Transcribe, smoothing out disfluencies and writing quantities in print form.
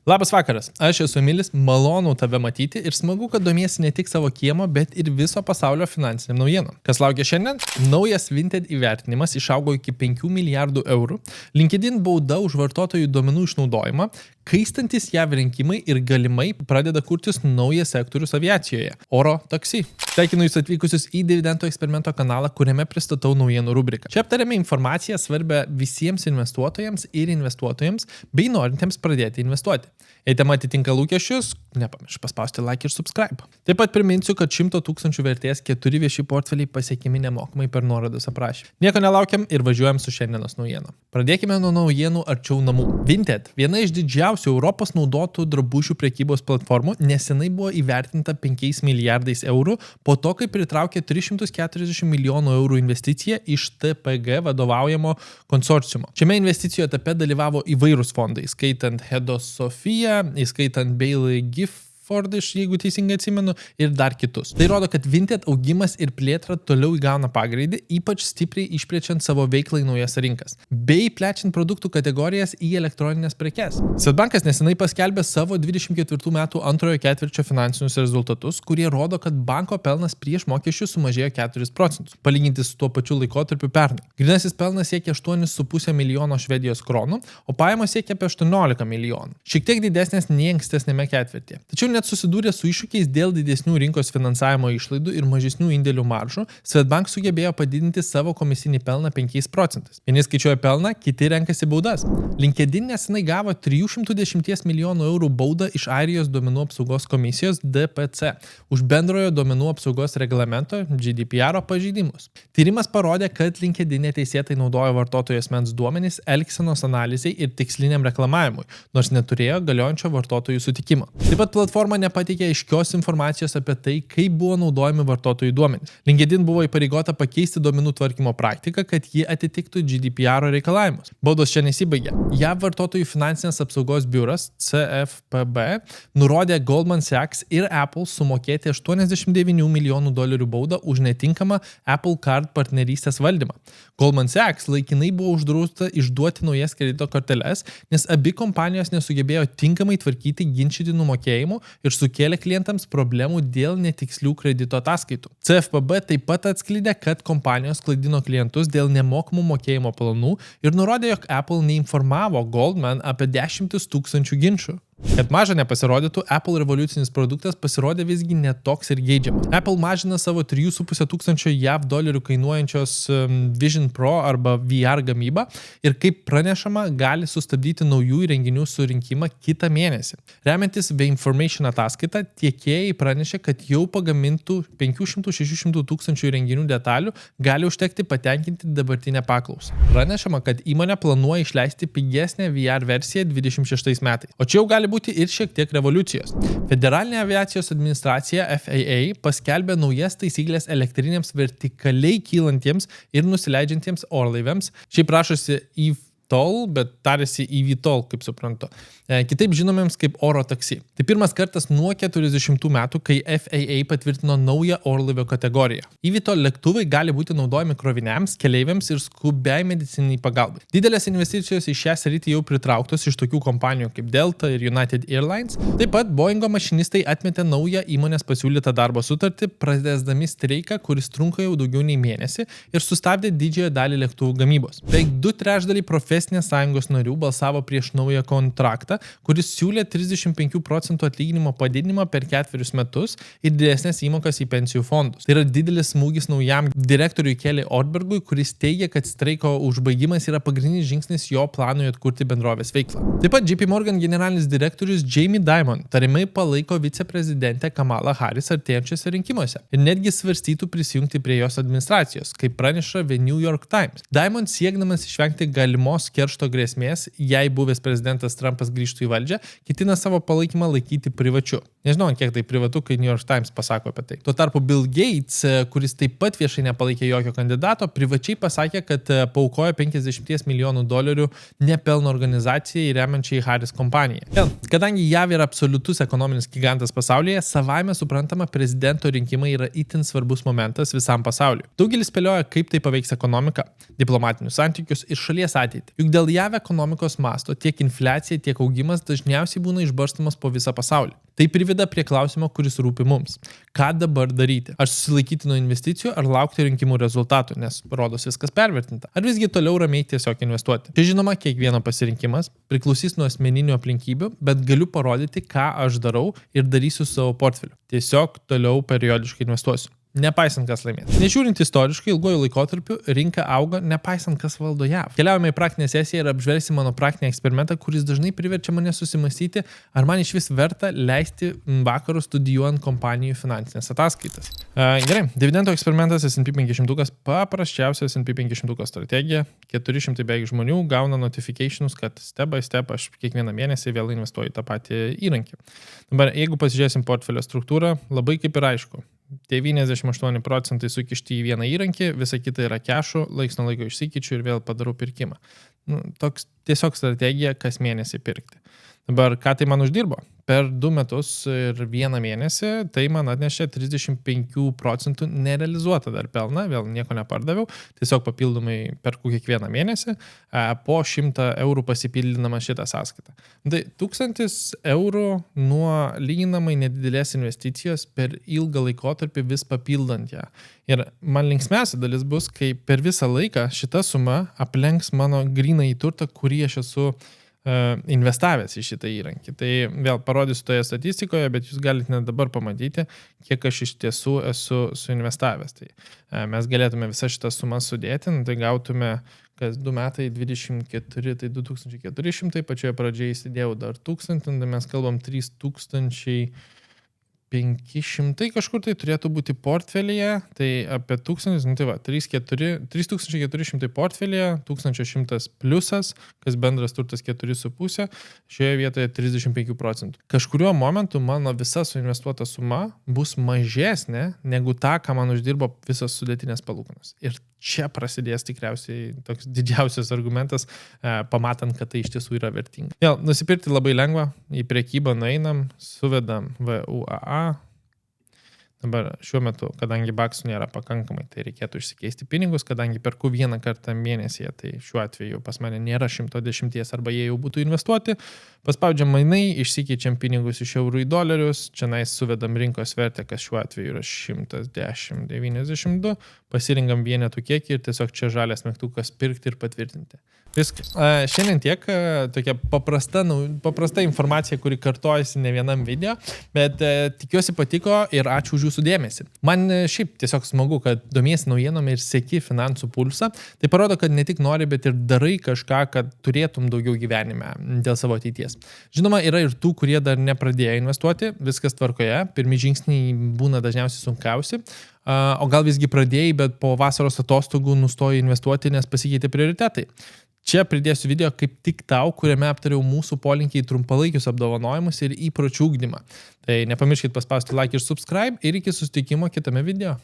Labas vakaras, aš esu Emilis, malonu tave matyti ir smagu, kad domiesi ne tik savo kiemo, bet ir viso pasaulio finansiniam naujienom. Kas laukia šiandien? Naujas Vinted įvertinimas išaugo iki 5 milijardų eurų, LinkedIn bauda už vartotojų duomenų išnaudojimą, kaistantis JAV rinkimai ir galimai pradeda kurtis naujas sektorius aviacijoje – oro taksi. Sveikinu jūs atvykusius į Dividendo eksperimento kanalą, kuriame pristatau naujienų rubriką. Čia aptarėme informaciją svarbią visiems investuotojams ir investuotojams bei norintiems pradėti investuoti. Jei tema atitinka lūkesčius, nepamiršk paspausti like ir subscribe. Taip pat priminsiu, kad 100 000 vertės 4 vieši portfeliai pasiekiami nemokamai per nuorodas aprašymą. Nieko nelaukiam ir važiuojam su šiandienos naujienom. Pradėkime nuo naujienų arčiau namų. Vinted, viena iš didžiausių Europos naudotų drabužių prekybos platformų, nesenai buvo įvertinta 5 milijardais eurų po to, kai pritraukė 340 milijonų eurų investiciją iš TPG vadovaujamo konsorciumo. Šiame investicijų etape dalyvavo įvairūs fondai, skaitant Hedos Sofia, įskaitant Bailey Gifford, jeigu teisingai atsimenu, ir dar kitus. Tai rodo, kad Vinted augimas ir plėtra toliau įgauna pagreitį, ypač stipriai išplečiant savo veiklą į naujas rinkas, bei plečiant produktų kategorijas į elektroninės prekes. Swedbankas nesenai paskelbė savo 24 metų antrojo ketvirčio finansinius rezultatus, kurie rodo, kad banko pelnas prieš mokesčius sumažėjo 4%, palyginti su tuo pačiu laikotarpiu pernai. Grynasis pelnas siekia 8,5 milijono švedijos kronų, o pajamos siekia apie 18 milijonų. Šiek tiek didesnės nei ankstesnėme ketvirtyje. Tačiau net susidūrė su iššūkiais dėl didesnių rinkos finansavimo išlaidų ir mažesnių indėlių maržų, Swedbank sugebėjo padidinti savo komisinį pelną 5%. Vieni skaičiuoja pelną, kiti renkasi baudas. LinkedIn nesenai gavo 310 milijonų eurų baudą iš Airijos duomenų apsaugos komisijos DPC už bendrojo duomenų apsaugos reglamento GDPR pažeidimus. Tyrimas parodė, kad LinkedIn neteisėtai naudojo vartotojų asmens duomenys elgsenos analizei ir tiksliniam reklamavimui, nors neturėjo galiojančio vartotojų sutikimo. Taip pat platforma nepateikė aiškios informacijos apie tai, kaip buvo naudojami vartotojų duomenys. LinkedIn buvo įpareigota pakeisti duomenų tvarkymo praktiką, kad ji atitiktų GDPR reikalavimus. Baudos čia nesibaigė. JAV vartotojų finansinės apsaugos biuras CFPB nurodė Goldman Sachs ir Apple sumokėti $89 milijonų baudą už netinkamą Apple Card partnerystės valdymą. Goldman Sachs laikinai buvo uždrausta išduoti naujas kredito korteles, nes abi kompanijos nesugebėjo tinkamai tvarkyti ginčytinų mokėjimų ir sukėlė klientams problemų dėl netikslių kredito ataskaitų. CFPB taip pat atskleidė, kad kompanijos klaidino klientus dėl nemokamų mokėjimo planų ir nurodė, jog Apple neinformavo Goldman apie 10 000 ginčų. Kad maža nepasirodytų, Apple revoliucinis produktas pasirodė visgi netoks ir geidžiamas. Apple mažina savo 3,5 tūkstančio JAV dolerių kainuojančios Vision Pro arba VR gamybą ir kaip pranešama, gali sustabdyti naujų įrenginių surinkimą kitą mėnesį. Remiantis The Information ataskaita, tiekėjai pranešė, kad jau pagamintų 500-600 tūkstančių įrenginių detalių gali užtekti patenkinti dabartinę paklausą. Pranešama, kad įmonė planuoja išleisti pigesnę VR versiją 26 metais. O čia jau gali būti ir šiek tiek revoliucijos. Federalinė aviacijos administracija FAA paskelbė naujas taisyklės elektriniams vertikaliai kylantiems ir nusileidžiantiems orlaiviams. Šiaip rašosi eVTOL, bet tarėsi eVTOL, kaip suprantu. Kitaip žinomiems kaip oro taksi. Tai pirmas kartas nuo 40 metų, kai FAA patvirtino naują orlaivio kategoriją. eVTOL lėktuvai gali būti naudojami kroviniams, keleiviams ir skubiai medicininiai pagalbai. Didelės investicijos į šią sritį jau pritrauktos iš tokių kompanijų kaip Delta ir United Airlines. Taip pat Boeingo mašinistai atmetė naują įmonės pasiūlytą darbo sutartį, pratęsdami streiką, kuris trunka jau daugiau nei mėnesį ir sustabdė didžiąją dalį lėktuvų gamybos. Beveik 2/3 profesinės sąjungos narių balsavo prieš naują kontraktą, kuris siūlė 35% atlyginimo padidinimą per 4 metus ir didesnės įmokas į pensijų fondus. Tai yra didelis smūgis naujam direktoriui Kelly Ortbergui, kuris teigia, kad streiko užbaigimas yra pagrindinis žingsnis jo planui atkurti bendrovės veiklą. Taip pat JP Morgan generalinis direktorius Jamie Dimon tariamai palaiko viceprezidentę Kamala Harris artėjančiuose rinkimuose ir netgi svarstytų prisijungti prie jos administracijos, kaip praneša The New York Times. Dimon siekdamas išvengti galimos keršto grėsmės, jei buvęs prezidentas Trumpas grįžtų į valdžią, ketina savo palaikymą laikyti privačiu. Nežinau, kiek tai privatu, kai New York Times pasako apie tai. Tuo tarpu Bill Gates, kuris taip pat viešai nepalaikė jokio kandidato, privačiai pasakė, kad paaukojo $50 milijonų nepelno organizacijai remiančiai Harris kompaniją. Vėl, kadangi JAV yra absoliutus ekonominis gigantas pasaulyje, savaime suprantama, prezidento rinkimai yra itin svarbus momentas visam pasauliu. Daugelis spėlioja, kaip tai paveiks ekonomiką, diplomatinius santykius ir šalies ateitį. Juk dėl JAV ekonomikos masto tiek infliacija, tiek augimas dažniausiai būna išbarstamas po visą pasaulį. Tai priveda prie klausimo, kuris rūpi mums. Ką dabar daryti? Ar susilaikyti nuo investicijų, ar laukti rinkimų rezultatų, nes rodos viskas pervertinta? Ar visgi toliau ramiai tiesiog investuoti? Čia žinoma, kiekvieno pasirinkimas priklausys nuo asmeninių aplinkybių, bet galiu parodyti, ką aš darau ir darysiu su savo portfeliu. Tiesiog toliau periodiškai investuosiu. Nepaisant kas laimės. Nežiūrint istoriškai, ilgojų laikotarpių rinka auga, nepaisant kas valdo JAV. Keliaujame į praktinę sesiją ir apžvelgsime mano praktinį eksperimentą, kuris dažnai priverčia mane susimąstyti, ar man iš vis verta leisti vakarų studijuojant kompanijų finansinės ataskaitas. Gerai, dividendo eksperimentas S&P 500, paprasčiausia S&P 500 strategija. 400 beveik žmonių gauna notificationus, kad step by step aš kiekvieną mėnesį vėl investuoju į tą patį įrankį. Dabar, jeigu pasižiūrėsim portfelio struktūrą, labai kaip ir aišku. 98% sukišti į vieną įrankį, visa kita yra kešų, laiks nuo laiko išsikeičiu ir vėl padarau pirkimą. Toks tiesiog strategija kas mėnesį pirkti. Dabar, ką tai man uždirbo? Per 2 metus ir 1 mėnesį tai man atnešė 35% nerealizuotą dar pelną, vėl nieko nepardaviau, tiesiog papildomai perku kiekvieną mėnesį, po 100 eurų pasipildinama šitą sąskaitą. Tai 1000 eurų nuo lyginamai nedidelės investicijos per ilgą laikotarpį vis papildant ją. Ir man linksmiausia dalis bus, kai per visą laiką šita suma aplenks mano grynąjį turtą, kurį aš esu investavęs į šitą įrankį. Tai vėl parodysiu toje statistikoje, bet jūs galite net dabar pamatyti, kiek aš iš tiesų esu suinvestavęs. Tai mes galėtume visą šitą sumą sudėti, tai gautume kas 2 metai 24, tai 2400, pačioje pradžioje įsidėjau dar 1000, tai mes kalbam 3500 kažkur tai turėtų būti portfelyje, tai apie 1000, tai va, 3400 portfelyje, 1100 pliusas, kas bendras turtas 4,5, šioje vietoje 35%. Kažkuriuo momentu mano visa suinvestuota suma bus mažesnė negu ta, ką man uždirbo visas sudėtinės palūkanos. Ir čia prasidės tikriausiai toks didžiausias argumentas, pamatant, kad tai iš tiesų yra vertinga. Vėl, nusipirkti labai lengva, į prekybą nueinam, suvedam VUAA. Dabar šiuo metu, kadangi baksų nėra pakankamai, tai reikėtų išsikeisti pinigus, kadangi perku 1 kartą mėnesyje, tai šiuo atveju pas mane nėra 110 arba jie jau būtų investuoti. Paspaudžiam mainai, išsikeičiam pinigus iš eurų į dolerius, čia suvedam rinkos vertę, kas šiuo atveju yra 110,92, pasirinkam vienetų kiekį ir tiesiog čia žalias mygtukas pirkti ir patvirtinti. Viskas. Šiandien tiek, tokia paprasta informacija, kuri kartojasi ne vienam video, bet tikiuosi patiko ir ačiū už jūsų dėmesį. Man šiaip tiesiog smagu, kad domiesi naujienom ir seki finansų pulsą. Tai parodo, kad ne tik nori, bet ir darai kažką, kad turėtum daugiau gyvenime dėl savo ateities. Žinoma, yra ir tų, kurie dar nepradėjo investuoti, viskas tvarkoje, pirmi žingsniai būna dažniausiai sunkiausi. O gal visgi pradėjai, bet po vasaros atostogų nustoji investuoti, nes pasikeitė prioritetai. Čia pridėsiu video kaip tik tau, kuriame aptariau mūsų polinkį į trumpalaikius apdovanojimus ir įpročių ugdymą. Tai nepamirškit paspausti like ir subscribe ir iki susitikimo kitame video.